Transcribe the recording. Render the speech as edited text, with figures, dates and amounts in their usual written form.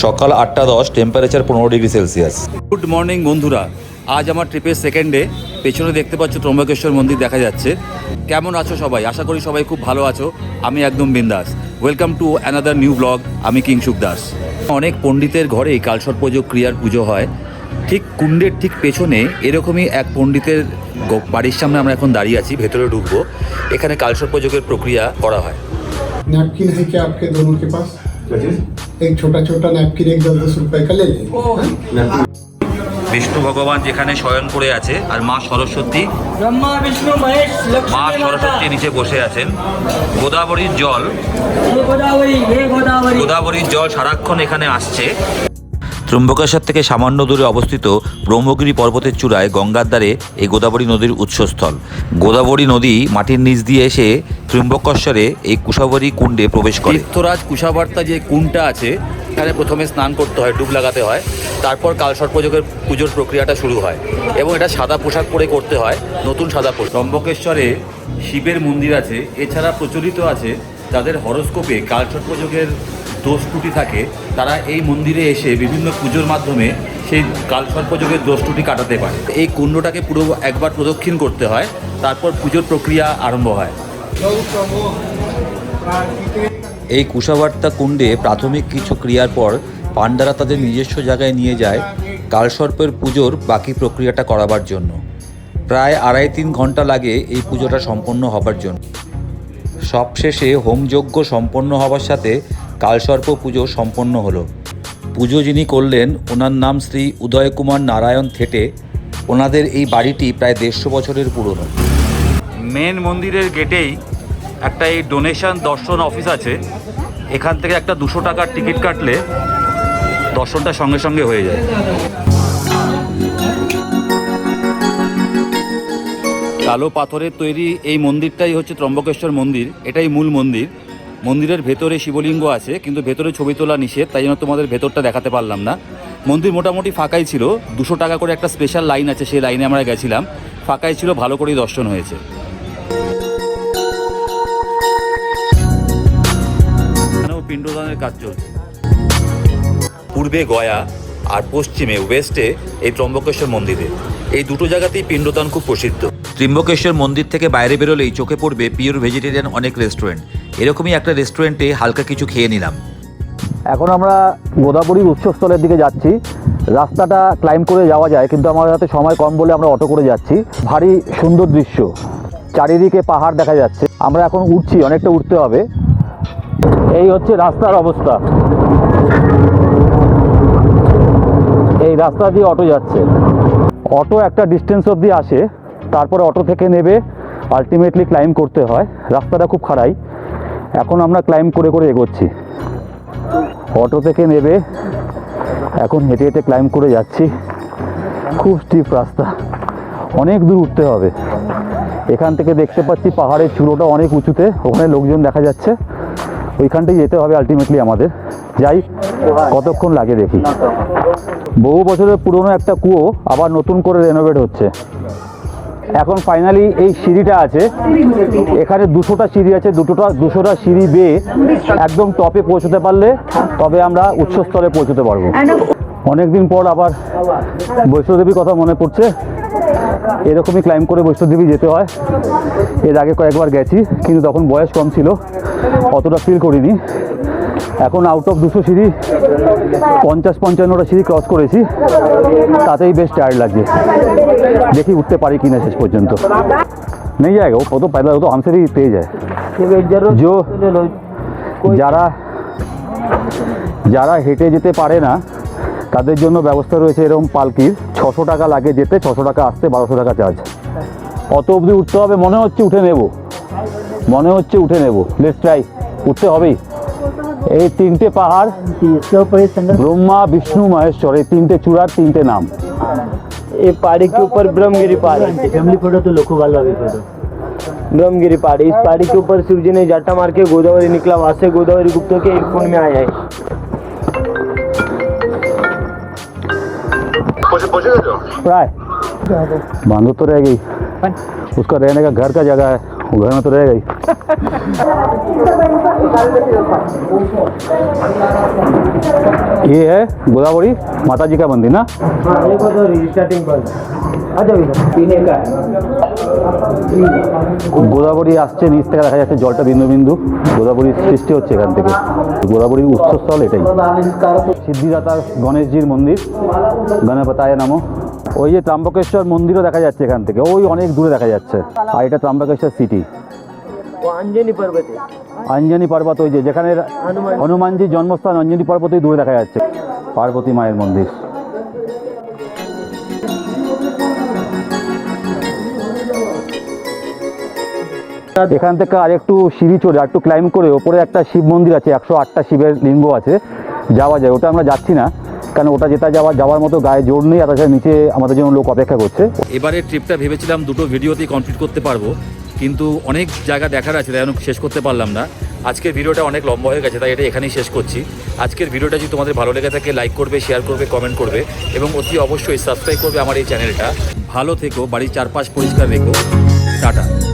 সকাল 8:10, temperature 15°C। Good morning বন্ধুরা, আজ আমার ট্রিপের সেকেন্ড ডে। পেছনে দেখতে পাচ্ছ ত্রম্বকেশ্বর মন্দির দেখা যাচ্ছে। কেমন আছো সবাই? আশা করি সবাই খুব ভালো আছো। আমি একদম বিন্দাস। Welcome to another new blog. আমি কিংশুক দাস। অনেক পণ্ডিতের ঘরেই কালসর্পযোগ ক্রিয়ার পুজো হয়। ঠিক কুণ্ডের ঠিক পেছনে এরকমই এক পণ্ডিতের বাড়ির সামনে আমরা এখন দাঁড়িয়ে আছি। ভেতরে ঢুকবো। এখানে কালসর্পযোগের প্রক্রিয়া করা হয়। नैपकिन है क्या आपके दोनों के पास? एक छोटा छोटा नैपकिन, एक 10-10 रुपए का ले लें। বিষ্ণু ভগবান যেখানে শয়ন করে আছে, আর মা সরস্বতী ব্রহ্মা বিষ্ণু মহেশ মা লক্ষ্মী সরস্বতী নিচে বসে আছেন। গোদাবরীর জল গোদাবরীর জল সারাক্ষণ এখানে আসছে। ত্রম্বকেশ্বর থেকে সামান্য দূরে অবস্থিত ব্রহ্মগিরি পর্বতের চূড়ায় গঙ্গার ধারে এই গোদাবরী নদীর উৎসস্থল। গোদাবরী নদী মাটির নিচ দিয়ে এসে ত্রম্বকেশ্বরে এই কুশাবরী কুণ্ডে প্রবেশ করে। তীর্থরাজ কুশাবর্তা যে কুণ্ডটা আছে, এখানে প্রথমে স্নান করতে হয়, ডুব লাগাতে হয়, তারপর কালসর্পযোগের পুজোর প্রক্রিয়াটা শুরু হয় এবং এটা সাদা পোশাক পরে করতে হয়, নতুন সাদা পোশাক। ত্রম্বকেশ্বরে শিবের মন্দির আছে। এছাড়া প্রচলিত আছে যাদের হরোস্কোপে কালসর্পযোগের দোষ ত্রুটি থাকে, তারা এই মন্দিরে এসে বিভিন্ন পুজোর মাধ্যমে সেই কালসর্পযোগের দোষ ত্রুটি কাটাতে পারে। এই কুণ্ডটাকে পুরো একবার প্রদক্ষিণ করতে হয়, তারপর পুজোর প্রক্রিয়া আরম্ভ হয়। এই কুশাবর্তা কুণ্ডে প্রাথমিক কিছু ক্রিয়ার পর পাণ্ডারা তাদের নিজস্ব জায়গায় নিয়ে যায় কালসর্পের পুজোর বাকি প্রক্রিয়াটা করাবার জন্য। প্রায় 2.5-3 ঘন্টা লাগে এই পুজোটা সম্পন্ন হবার জন্য। সবশেষে হোমযজ্ঞ সম্পন্ন হবার সাথে কালসর্প পুজো সম্পন্ন হলো। পুজো যিনি করলেন, ওনার নাম শ্রী উদয় কুমার নারায়ণ থেটে। ওনাদের এই বাড়িটি প্রায় 150 বছরের পুরনো। মেন মন্দিরের গেটেই একটা এই ডোনেশন দর্শন অফিস আছে। এখান থেকে একটা 200 টাকার টিকিট কাটলে দর্শনটা সঙ্গে সঙ্গে হয়ে যায়। কালো পাথরের তৈরি এই মন্দিরটাই হচ্ছে ত্রম্বকেশ্বর মন্দির। এটাই মূল মন্দির। মন্দিরের ভেতরে শিবলিঙ্গ আছে, কিন্তু ভেতরে ছবি তোলা নিষেধ, তাই জন্য তোমাদের ভেতরটা দেখাতে পারলাম না। মন্দির মোটামুটি ফাঁকাই ছিল। 200 টাকা করে একটা স্পেশাল লাইন আছে, সেই লাইনে আমরা গেছিলাম। ফাঁকাই ছিল, ভালো করেই দর্শন হয়েছে। এখানেও পিণ্ডদানের কাজ চলছে। পূর্বে গয়া আর পশ্চিমে ওয়েস্টে এই ত্রম্বকেশ্বর মন্দিরে। এই দুটো জায়গাতেই পিণ্ডদান খুব প্রসিদ্ধ। ত্রম্বকেশ্বর মন্দির থেকে বাইরে বেরোলেই চোখে পড়বে পিওর ভেজিটেরিয়ান অনেক রেস্টুরেন্ট। এরকমই একটা রেস্টুরেন্টে হালকা কিছু খেয়ে নিলাম। এখন আমরা গোদাবরীর উৎসস্থলের দিকে যাচ্ছি। রাস্তাটা ক্লাইম্ব করে যাওয়া যায়, কিন্তু আমার হাতে সময় কম বলে আমরা অটো করে যাচ্ছি। ভারী সুন্দর দৃশ্য, চারিদিকে পাহাড় দেখা যাচ্ছে। আমরা এখন উঠছি, অনেকটা উঠতে হবে। এই হচ্ছে রাস্তার অবস্থা। এই রাস্তা দিয়ে অটো যাচ্ছে। অটো একটা ডিস্টেন্স অবধি আসে, তারপরে অটো থেকে নেবে আলটিমেটলি ক্লাইম্ব করতে হয়। রাস্তাটা খুব খাড়াই। এখন আমরা ক্লাইম্ব করে করে এগোচ্ছি। অটো থেকে নেবে, এখন হেঁটে হেঁটে ক্লাইম্ব করে যাচ্ছি। খুব স্টিপ রাস্তা, অনেক দূর উঠতে হবে। এখান থেকে দেখতে পাচ্ছি পাহাড়ের চূড়োটা অনেক উঁচুতে, ওখানে লোকজন দেখা যাচ্ছে। ওইখানটায় যেতে হবে আলটিমেটলি আমাদের। যাই, কতক্ষণ লাগে দেখি। বহু বছরের পুরনো একটা কুয়ো আবার নতুন করে রেনোভেট হচ্ছে। এখন ফাইনালি এই সিঁড়িটা আছে, এখানে 200টা সিঁড়ি আছে। 200টা সিঁড়ি বেয়ে একদম টপে পৌঁছতে পারলে তবে আমরা উৎসস্থলে পৌঁছতে পারবো। অনেকদিন পর আবার বৈষ্ণোদেবীর কথা মনে পড়ছে। এরকমই ক্লাইম্ব করে বৈষ্ণোদেবী যেতে হয়। এর আগে কয়েকবার গেছি, কিন্তু তখন বয়স কম ছিল, অতটা ফিল করিনি। এখন আউট অফ 200 সিঁড়ি 50-55টা সিঁড়ি ক্রস করেছি, তাতেই বেশ টায়ার্ড লাগছে। দেখি উঠতে পারি কিনা শেষ পর্যন্ত। নেই জায়গা, ও কত पैदल हो तो हमसे भी तेज है। जो যারা হেঁটে যেতে পারে না তাদের জন্য ব্যবস্থা রয়েছে এরকম পালকির। 600 টাকা লাগে যেতে, 600 টাকা আসতে, 1200 টাকা চার্জ। অত অবধি উঠতে হবে। মনে হচ্ছে উঠে নেব। Let's try. উঠতে হবেই। এই 3টে পাহাড়, ब्रह्मा विष्णु महेश्वर, এই 3টে চূড়ার 3টে নাম। ये पहाड़ी के ऊपर ब्रह्मगिरी पहाड़ी। फैमिली फोटो तो लोगों वाला भी फोटो। ब्रह्मगिरी पहाड़ी, इस पहाड़ी के ऊपर शिव जी ने जाटा मार के गोदावरी निकला, वहां से गोदावरी गुप्त के एक कुंड में आया है। प्राय बांधो तो रह गई। उसका रहने का घर का जगह है, घर में तो रहेगा ही। ये है गोदावरी माता जी का मंदिर ना। हाँ ये तो स्टार्टिंग पर आ जाओ इधर पीने का है। গোদাবরী আসছে, নিচ থেকে দেখা যাচ্ছে জলটা বিন্দু বিন্দু। গোদাবরীর সৃষ্টি হচ্ছে এখান থেকে। গোদাবরীর উৎসস্থল এটাই। সিদ্ধিদাতা গণেশজির মন্দির, গণপতায় নমঃ। ওই যে ত্রম্বকেশ্বর মন্দিরও দেখা যাচ্ছে এখান থেকে, ওই অনেক দূরে দেখা যাচ্ছে। আর এটা ত্রম্বকেশ্বর সিটি। वो अंजनी पर्वत है। অঞ্জনী পর্বত, ওই যে যেখানে হনুমানজির জন্মস্থান অঞ্জনী পর্বতই দূরে দেখা যাচ্ছে। পার্বতী মায়ের মন্দির। এখান থেকে আর একটু সিঁড়ি চড়ে আর একটু ক্লাইম করে ওপরে একটা শিব মন্দির আছে, 108টা শিবের লিঙ্গ আছে, যাওয়া যায়। ওটা আমরা যাচ্ছি না, কারণ ওটা যাওয়ার মতো গায়ে জোর নেই, আর তাছাড়া নিচে আমাদের জন্য লোক অপেক্ষা করছে। এবারের ট্রিপটা ভেবেছিলাম দুটো ভিডিওতেই কমপ্লিট করতে পারবো, কিন্তু অনেক জায়গা দেখার আছে, তাই শেষ করতে পারলাম না। আজকের ভিডিওটা অনেক লম্বা হয়ে গেছে, তাই এটা এখানেই শেষ করছি। আজকের ভিডিওটা যদি তোমাদের ভালো লেগে থাকে লাইক করবে, শেয়ার করবে, কমেন্ট করবে এবং অতি অবশ্যই সাবস্ক্রাইব করবে আমার এই চ্যানেলটা। ভালো থেকো, বাড়ির চারপাশ পরিষ্কার রেখো। টাটা।